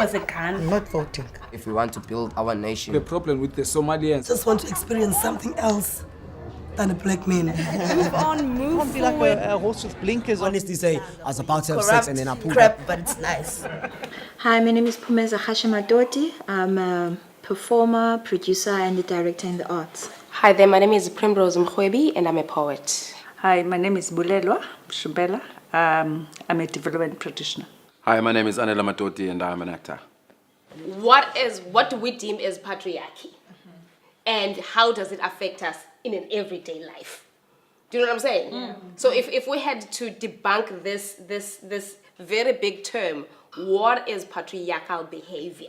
was a gun. I'm not voting. If we want to build our nation. The problem with the Somalians. Just want to experience something else than a black man. Move on, move Can't be like a horse with blinkers on. Honestly say, I was about to have sex and then I pulled crap, up. but it's nice. Hi, my name is Pumeza Hashimadoti. I'm a performer, producer, and a director in the arts. Hi there, my name is Primrose Mkhwebi and I'm a poet. Hi, my name is Bulelwa Shubela. I'm a development practitioner. Hi, my name is Anela Matoti and I'm an actor. What do we deem as patriarchy? And how does it affect us in an everyday life? Do you know what I'm saying? So if we had to debunk this very big term, what is patriarchal behavior?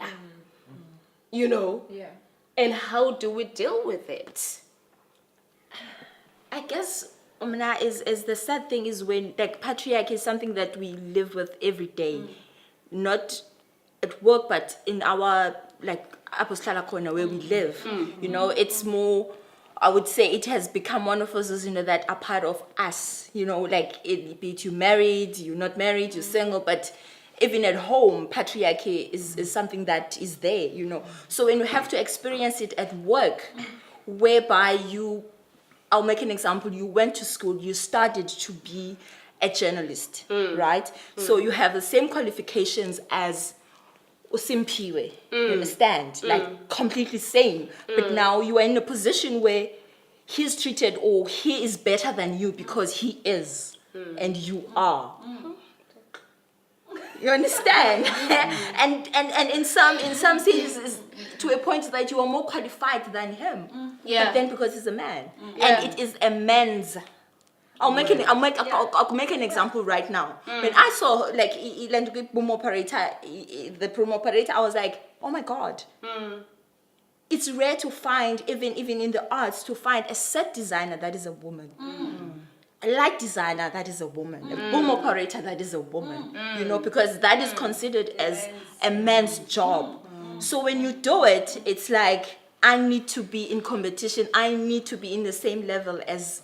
You know? Yeah. And how do we deal with it? I guess is the sad thing is when like patriarchy is something that we live with every day, not at work but in our like apostolic corner where we live. You know, it's more. I would say it has become one of us, you know, that are part of us. You know, like be it you married, you're not married, you're single, but even at home, patriarchy is something that is there. You know, so when you have to experience it at work, whereby I'll make an example. You went to school, you studied to be a journalist, right? So you have the same qualifications as Usimpiwe, you understand? Like completely same. But now you are in a position where he's treated or he is better than you because he is and you are. You understand? and in some senses to a point that you are more qualified than him. But then because he's a man. And it is a man's. I'll make an example right now. When I saw like the boom operator, I was like, oh my God. It's rare to find, even in the arts, to find a set designer that is a woman. A light designer that is a woman, a boom operator that is a woman, you know, because that is considered as a man's job. So when you do it, it's like, I need to be in competition. I need to be in the same level as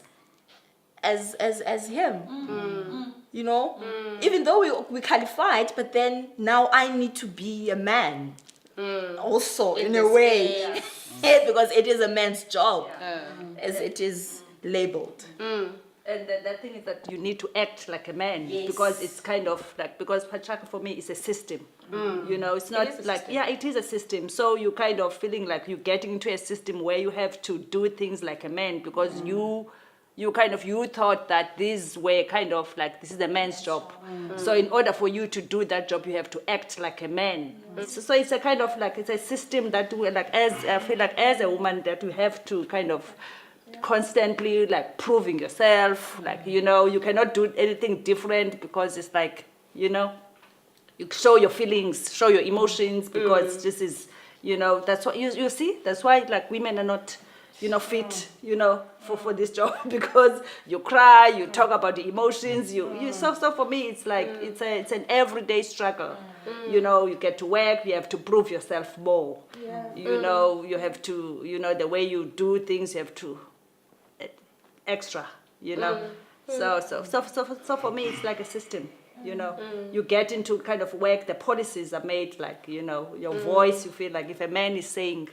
him, you know. Even though we qualified, but then now I need to be a man, also in a way, because it is a man's job, as it is labeled. And the thing is that you need to act like a man because it's kind of like, because patriarchy for me is a system. You know, it's not it is a system. So you kind of feeling like you're getting into a system where you have to do things like a man because you thought that these were kind of like, this is a man's job. So in order for you to do that job, you have to act like a man. So it's a kind of like, it's a system that we like, I feel like as a woman that you have to kind of constantly like proving yourself, like, you know, you cannot do anything different because it's like, you know, you show your feelings, show your emotions because this is, you know, that's what you see, that's why like women are not, you know, fit, you know, for this job because you cry, you talk about the emotions, so for me it's like it's an everyday struggle. You know, you get to work, you have to prove yourself more. You know, you have to, you know, the way you do things, you have to extra, you know. So for me it's like a system, you know. You get into kind of work, the policies are made like, you know, your voice, you feel like if a man is saying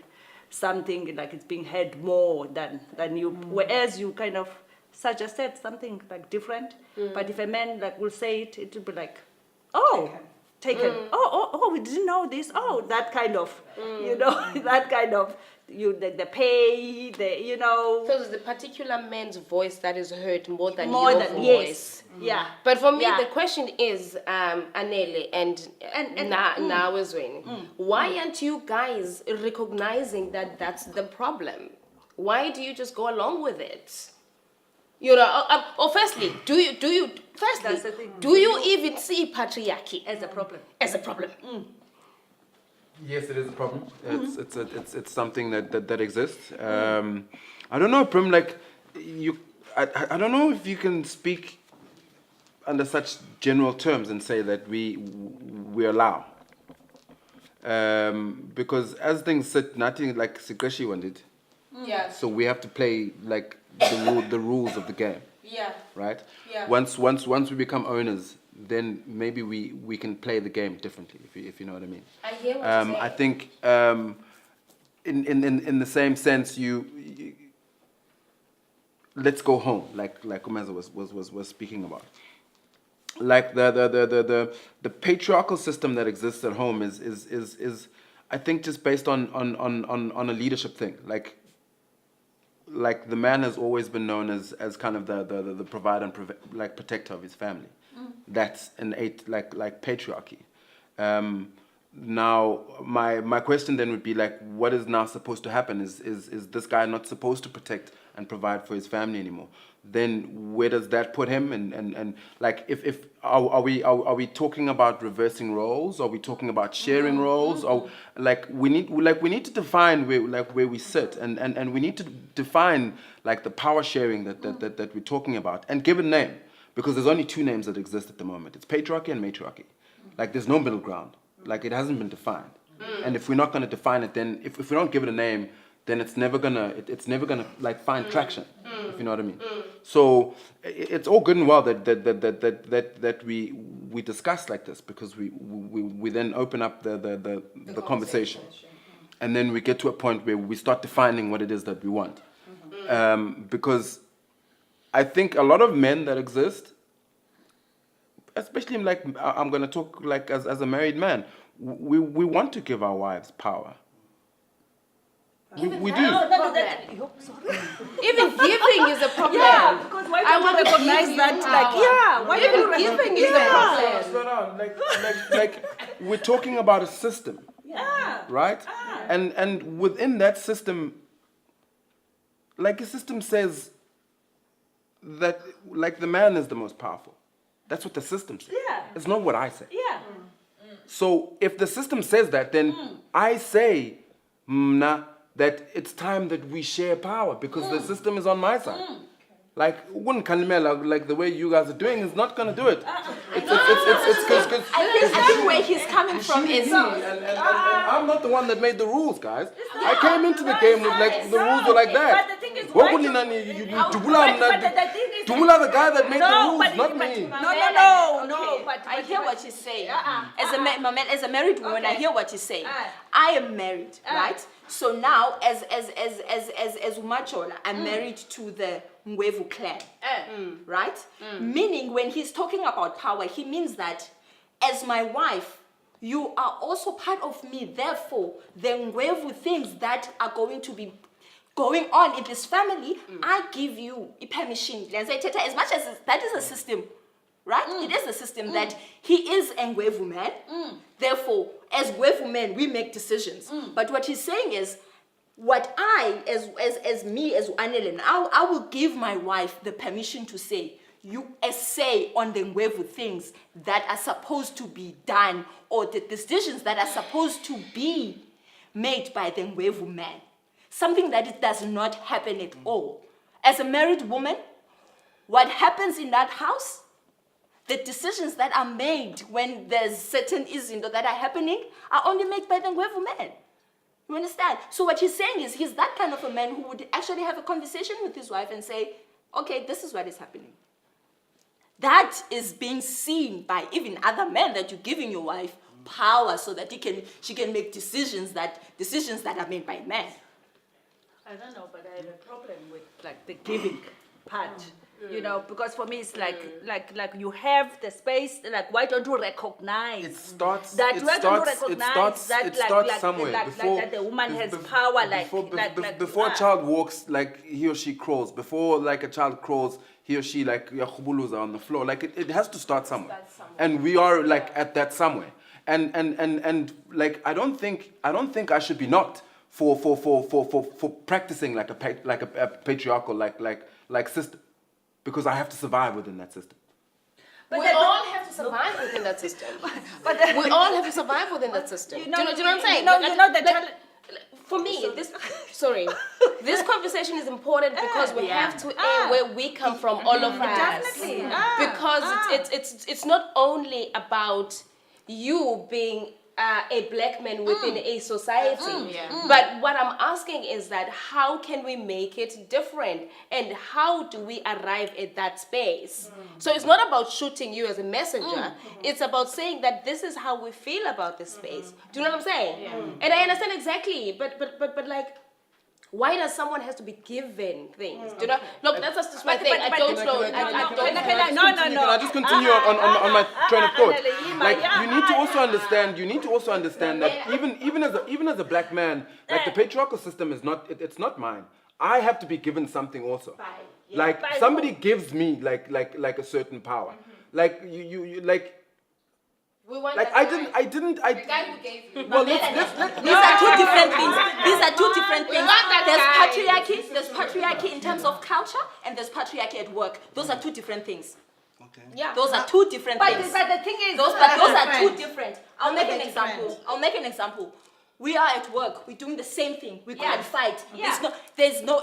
something, like it's being heard more than you, whereas you kind of suggested something like different, but if a man like will say it, it will be like, oh, taken. Oh, we didn't know this. Oh, that kind of, you know, that kind of, the pay, you know. So it's the particular man's voice that is heard more than your voice. Yes. Yeah. But for me, the question is, Anele and now as well, why aren't you guys recognizing that that's the problem? Why do you just go along with it? You know, firstly, do you even see patriarchy as a problem? As a problem. Yes, it is a problem. It's something that exists. I don't know, Prim. Like I don't know if you can speak under such general terms and say that we allow. Because as things sit, nothing like Sikashi wanted. Yeah. So we have to play like the rules of the game. Yeah. Right. Yeah. Once we become owners, then maybe we can play the game differently, if you know what I mean. I hear what you're saying. I think in the same sense, you let's go home, like Umeza was speaking about. Like the patriarchal system that exists at home is I think just based on a leadership thing. Like the man has always been known as kind of the provider and protector of his family. That's innate, like patriarchy. Now my question then would be like, what is now supposed to happen? Is this guy not supposed to protect and provide for his family anymore? Then where does that put him? And like if are we talking about reversing roles? Are we talking about sharing roles? Or like we need to define where we sit and we need to define like the power sharing that we're talking about and give a name, because there's only two names that exist at the moment. It's patriarchy and matriarchy. Like there's no middle ground. Like it hasn't been defined. And if we're not going to define it, then if we don't give it a name, then it's never gonna like find traction, if you know what I mean. So it's all good and well that we discuss like this, because we then open up the conversation, and then we get to a point where we start defining what it is that we want, because I think a lot of men that exist, especially like I'm gonna talk like as a married man, we want to give our wives power. We do. Even giving is a problem. Yeah, because why don't you recognize that? Like, yeah, why Even don't you giving is a problem. Slow down. Like we're talking about a system, right? And within that system, like a system says that like the man is the most powerful. That's what the system says. Yeah. It's not what I say. Yeah. So if the system says that, then I say, that it's time that we share power, because the system is on my side. Like the way you guys are doing is not gonna do it. It's I think where he's coming from is and I'm not the one that made the rules, guys. I came into the game with like the rules were like that. But the thing is, Tubula the guy that made the rules, not me. No. But I hear what she's saying. As a married woman, I hear what she's saying. I am married, right? So now, as Umachola, I'm married to the Ngwevu clan, right? Meaning, when he's talking about power, he means that as my wife, you are also part of me. Therefore, the Ngwevu things that are going to be going on in this family, I give you permission. As much as that is a system, right? It is a system that he is a Ngwevu man. Therefore, as Ngwevu men, we make decisions. But what he's saying is, what I, as me, as Anelen, I will give my wife the permission to say, you say on the Ngwevu things that are supposed to be done, or the decisions that are supposed to be made by the Ngwevu man. Something that it does not happen at all. As a married woman, what happens in that house, the decisions that are made when there's certain izinto that are happening are only made by the Ngwevu man. You understand? So what he's saying is, he's that kind of a man who would actually have a conversation with his wife and say, okay, this is what is happening. That is being seen by even other men, that you're giving your wife power so that she can make decisions that are made by men. I don't know, but I have a problem with like the giving part. You know, because for me it's like you have the space. Like, why don't you recognize it starts that somewhere that the woman has power, before a child walks, like he or she crawls. Before like a child crawls, he or she like yakhubuluza on the floor. Like it has to start somewhere, and we are like at that somewhere. And like I don't think I should be knocked for practicing like a patriarchal like system. Because I have to survive within that system. But we all have to survive within that system. We all have to survive within that system. Do you know what I'm saying? For me, this conversation is important because we have to air where we come from, all of us. Definitely. Because it's not only about you being a black man within a society. Yeah. But what I'm asking is that how can we make it different, and how do we arrive at that space? So it's not about shooting you as a messenger. It's about saying that this is how we feel about this space. Do you know what I'm saying? And I understand exactly, but like, why does someone has to be given things? Do you know? Look, that's just my thing. I don't know. Can I just continue on my train of thought? Like, you need to also understand. You need to also understand that even as a black man, like the patriarchal system is not. It's not mine. I have to be given something also. Like somebody gives me like a certain power. Like you like. We want Like that I didn't. the guy who gave you. Well, let's These are two different things. These are two different things. want that There's guy. patriarchy. There's patriarchy in terms of culture, and there's patriarchy at work. Those are two different things. Yeah. Those are two different things. But the thing is, Those are two different. I'll make an example. We are at work. We're doing the same thing. We can't fight. Yeah. There's no.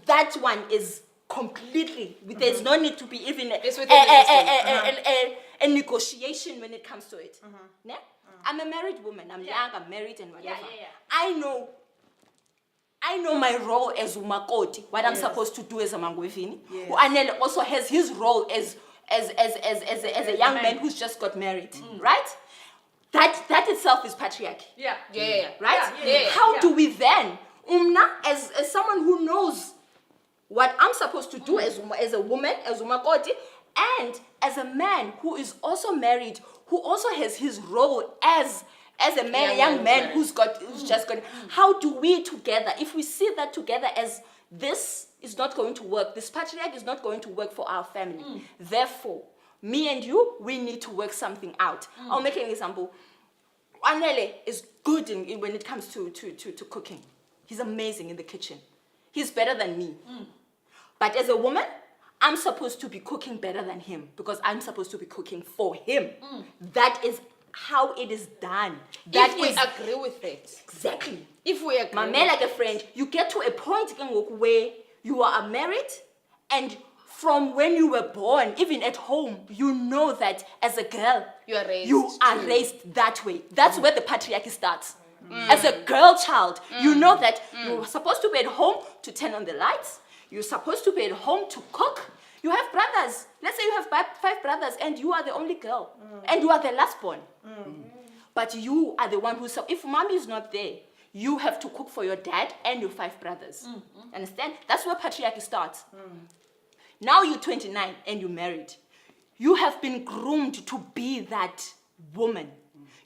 That one is completely. There's no need to be even It's within the system. a negotiation when it comes to it. Ne? I'm a married woman. I'm young. I'm married and whatever. I know my role as umakoti. What I'm supposed to do as a mangwevini. Anele also has his role as a young man who's just got married, right? That itself is patriarchy. Yeah. Right? Yeah. How do we then, as someone who knows what I'm supposed to do as a woman, as umakoti, and as a man who is also married, who also has his role as a man, young man who's just got. How do we together, if we see that together as this is not going to work, this patriarchy is not going to work for our family. Therefore, me and you, we need to work something out. I'll make an example. Anele is good when it comes to cooking. He's amazing in the kitchen. He's better than me. But as a woman, I'm supposed to be cooking better than him because I'm supposed to be cooking for him. That is how it is done. That If we is agree with it. exactly. If we agree. My man, like a friend, you get to a point where you are married, and from when you were born, even at home, you know that as a girl, you are raised that way. That's where the patriarchy starts. As a girl child, you know that you're supposed to be at home to turn on the lights. You're supposed to be at home to cook. You have brothers. Let's say you have 5 brothers and you are the only girl. And you are the last born. But you are the one who... If mommy is not there, you have to cook for your dad and your 5 brothers. Understand? That's where patriarchy starts. Now you're 29 and you're married. You have been groomed to be that woman.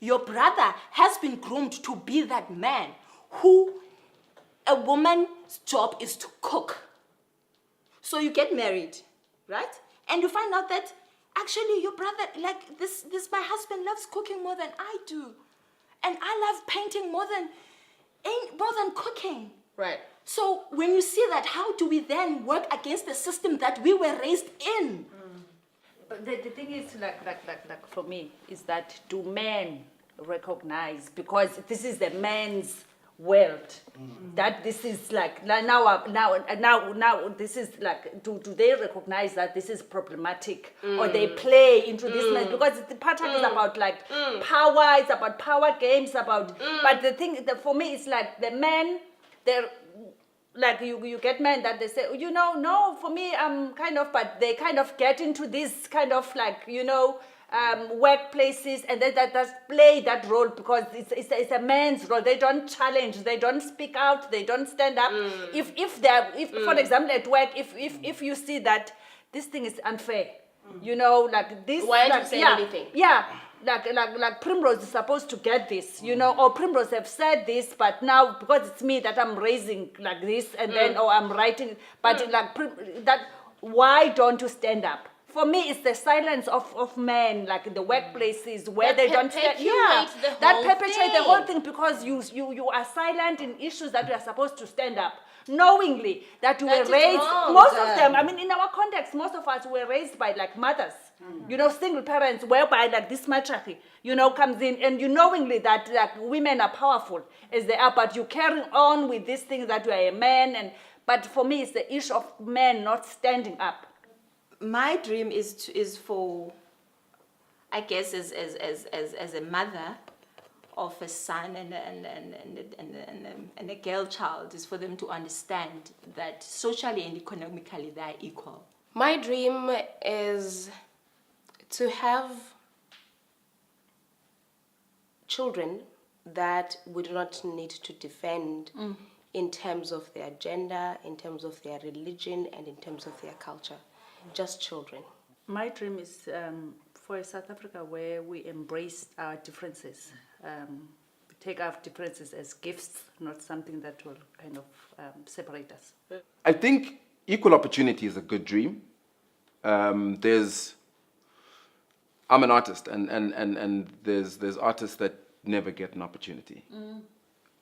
Your brother has been groomed to be that man who a woman's job is to cook. So you get married, right? And you find out that actually your brother, like this my husband loves cooking more than I do. And I love painting more than cooking. Right. So when you see that, how do we then work against the system that we were raised in? But the thing is, like for me, is that do men recognize, because this is the man's world, that this is like now this is like, do they recognize that this is problematic, or they play into this mess, because the pattern is about like power, it's about power games, about but the thing that for me is like the men, they're like you get men that they say, no, for me I'm kind of, but they kind of get into this kind of like, workplaces, and that does play that role, because it's a man's role. They don't challenge, they don't speak out, they don't stand up. If for example at work, if you see that this thing is unfair, like this, why like, don't you say anything? Yeah. Like Primrose is supposed to get this, or Primrose have said this, but now because it's me that I'm raising like this, and then I'm writing, but that, why don't you stand up? For me, it's the silence of men, like in the workplaces where they don't stand. That perpetuate the whole thing, because you are silent in issues that you are supposed to stand up, knowing that you were raised. Most of them, I mean, in our context, most of us were raised by like mothers, single parents, whereby like this matriarchy, comes in, and you knowingly that like women are powerful as they are, but you carry on with this thing that you are a man, but for me, it's the issue of men not standing up. My dream is for, I guess, as a mother, of a son and a girl child is for them to understand that socially and economically they are equal. My dream is to have children that we do not need to defend in terms of their gender, in terms of their religion, and in terms of their culture. Just children. My dream is for a South Africa where we embrace our differences. We take our differences as gifts, not something that will kind of separate us. I think equal opportunity is a good dream. I'm an artist, and there's artists that never get an opportunity.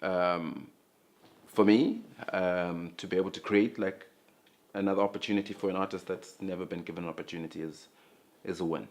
For me, to be able to create like another opportunity for an artist that's never been given an opportunity is a win.